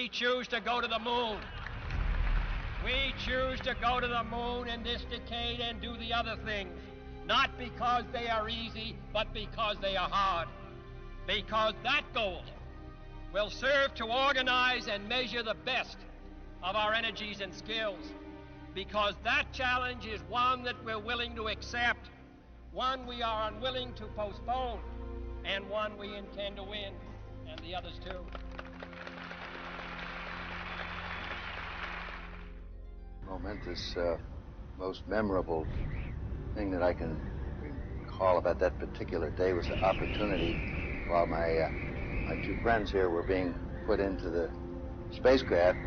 We choose to go to the moon. We choose to go to the moon in this decade and do the other things, not because they are easy, but because they are hard. Because that goal will serve to organize and measure the best of our energies and skills. Because that challenge is one that we're willing to accept, one we are unwilling to postpone, and one we intend to win, and the others too. Momentous, most memorable thing that I can recall about that particular day was the opportunity while my two friends here were being put into the spacecraft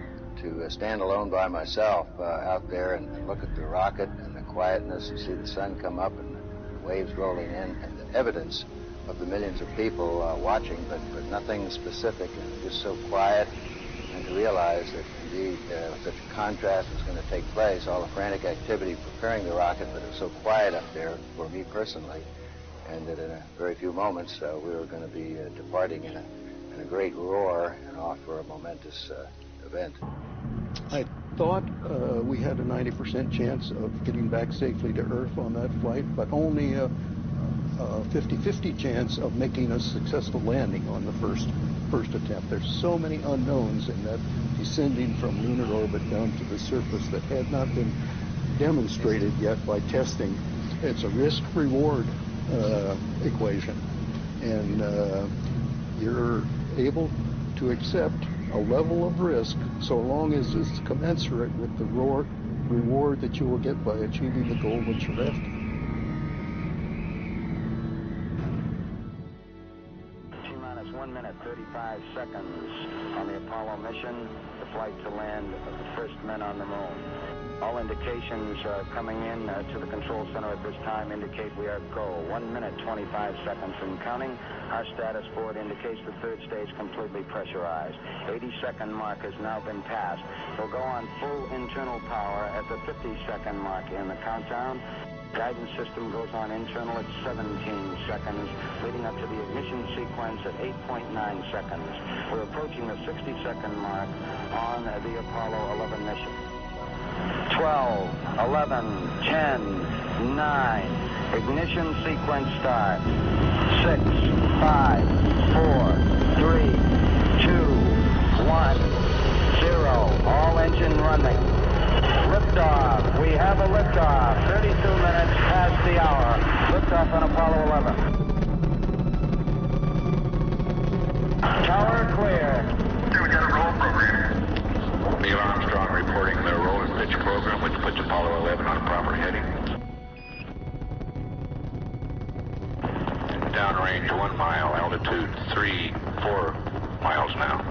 to stand alone by myself out there and look at the rocket and the quietness and see the sun come up and the waves rolling in and the evidence of the millions of people watching, but nothing specific, and just so quiet, and to realize that indeed such a contrast was going to take place, all the frantic activity preparing the rocket, but it was so quiet up there for me personally, and that in a very few moments we were going to be departing in a great roar and off for a momentous event. I thought we had a 90% chance of getting back safely to Earth on that flight, but only a 50-50 chance of making a successful landing on the first attempt. There's so many unknowns in that descending from lunar orbit down to the surface that had not been demonstrated yet by testing. It's a risk-reward equation, and you're able to accept a level of risk so long as it's commensurate with the reward that you will get by achieving the goal that you're after. T-minus 1 minute, 35 seconds on the Apollo mission, the flight to land of the first men on the moon. All indications coming in to the control center at this time indicate we are go. 1 minute, 25 seconds and counting. Our status board indicates the third stage completely pressurized. 80-second mark has now been passed. We'll go on full internal power at the 50-second mark in the countdown. Guidance system goes on internal at 17 seconds, leading up to the ignition sequence at 8.9 seconds. We're approaching the 60-second mark on the Apollo 11 mission. 12, 11, 10, 9. Ignition sequence start. 6, 5, 4, 3, 2, 1, 0. All engine running. Liftoff. We have a liftoff. 32 minutes past the hour. Liftoff on Apollo 11. Tower clear. We got a roll program. Neil Armstrong reporting the roll and pitch program, which puts Apollo 11 on proper heading. Downrange 1 mile, altitude 4 miles now.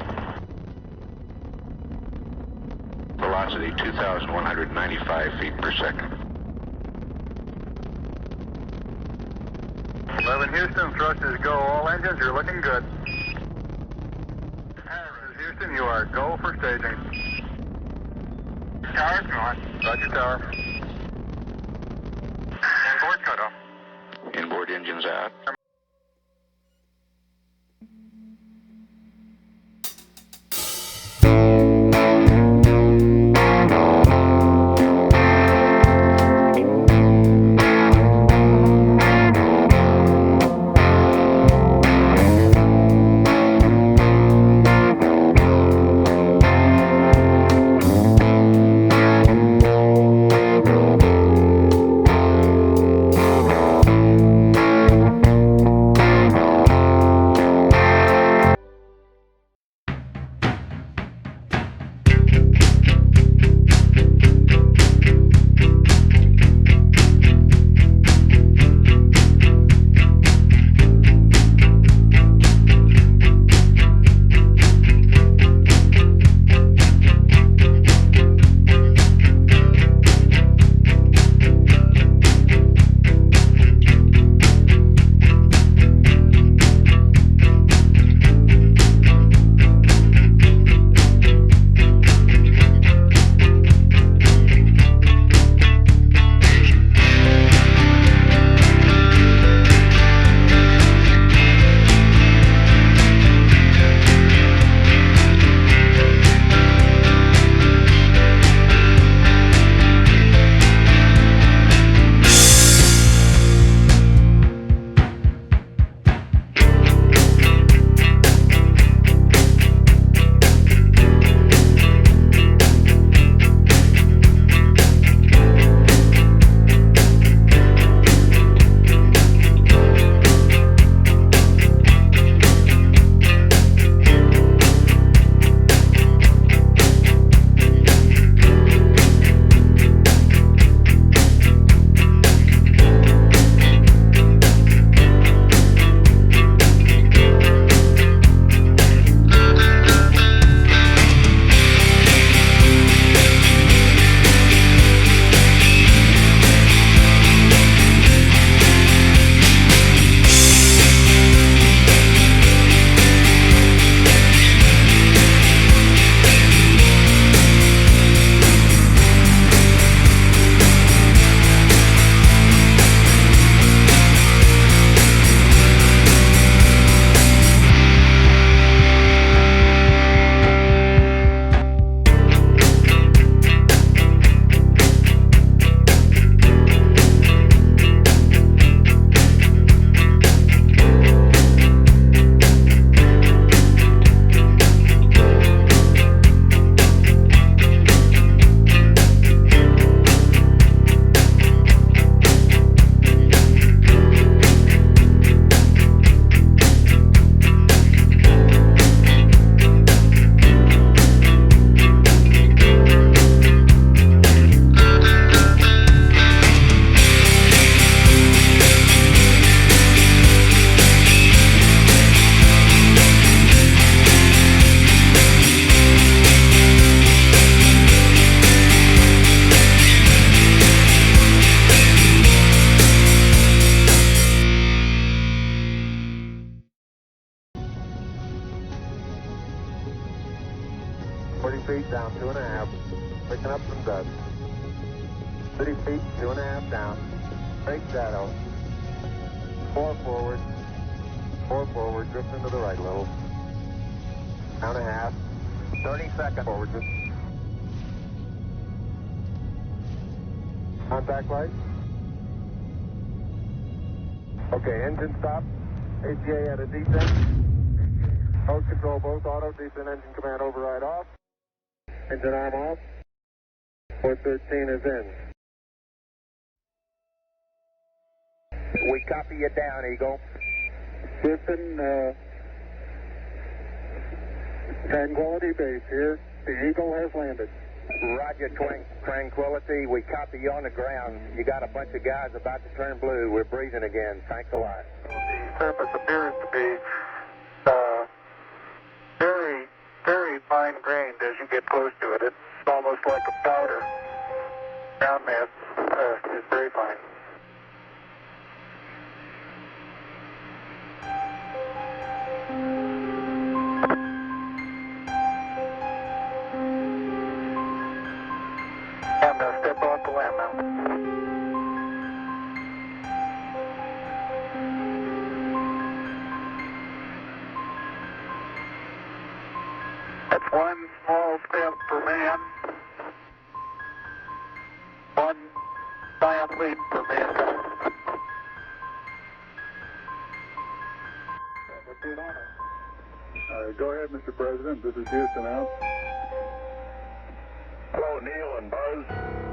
Velocity 2,195 feet per second. 11 Houston, thrust is go. All engines, you're looking good. Houston, you are go for staging. Tower's going. Roger, tower. Inboard cutoff. Inboard engines out. 40 feet down, 2.5. Picking up some dust. 30 feet, 2.5 down. Break shadow. 4 forward. 4 forward, drifting to the right a little. Down 1/2. 30 seconds forward. Contact light. Okay, engine stop. ATA at a descent. Mode control both auto, descent engine command override off. Engine arm off. 413 is in. We copy you down, Eagle. Houston, Tranquility Base here. The Eagle has landed. Roger, Tranquility. We copy you on the ground. You got a bunch of guys about to turn blue. We're breathing again. Thanks a lot. The surface appears to be very, very fine-grained as you get close to it. It's almost like a powder. Ground mass is very fine. And step off the land now. That's one small step for man, one giant leap for mankind. Go ahead, Mr. President. This is Houston out. Hello, Neil and Buzz.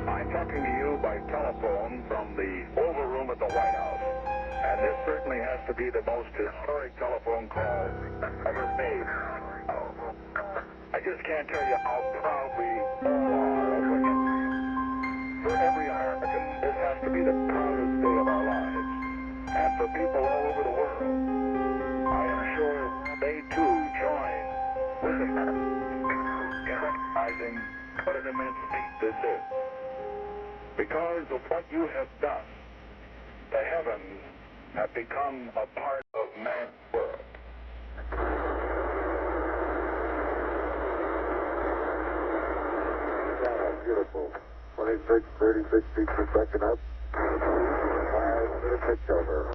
I'm talking to you by telephone from the Oval Room at the White House. And this certainly has to be the most historic telephone call ever made. I just can't tell you how proud we all are of it. For every American, this has to be the proudest day of our lives. And for people all over the world, I am sure they too join with us in recognizing what an immense feat this is. Because of what you have done, the heavens have become a part of man's world. Beautiful. 26, 36 feet per second up. 5 6 over.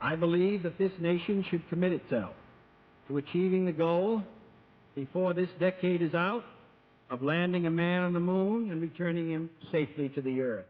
I believe that this nation should commit itself to achieving the goal before this decade is out of landing a man on the moon and returning him safely to the earth.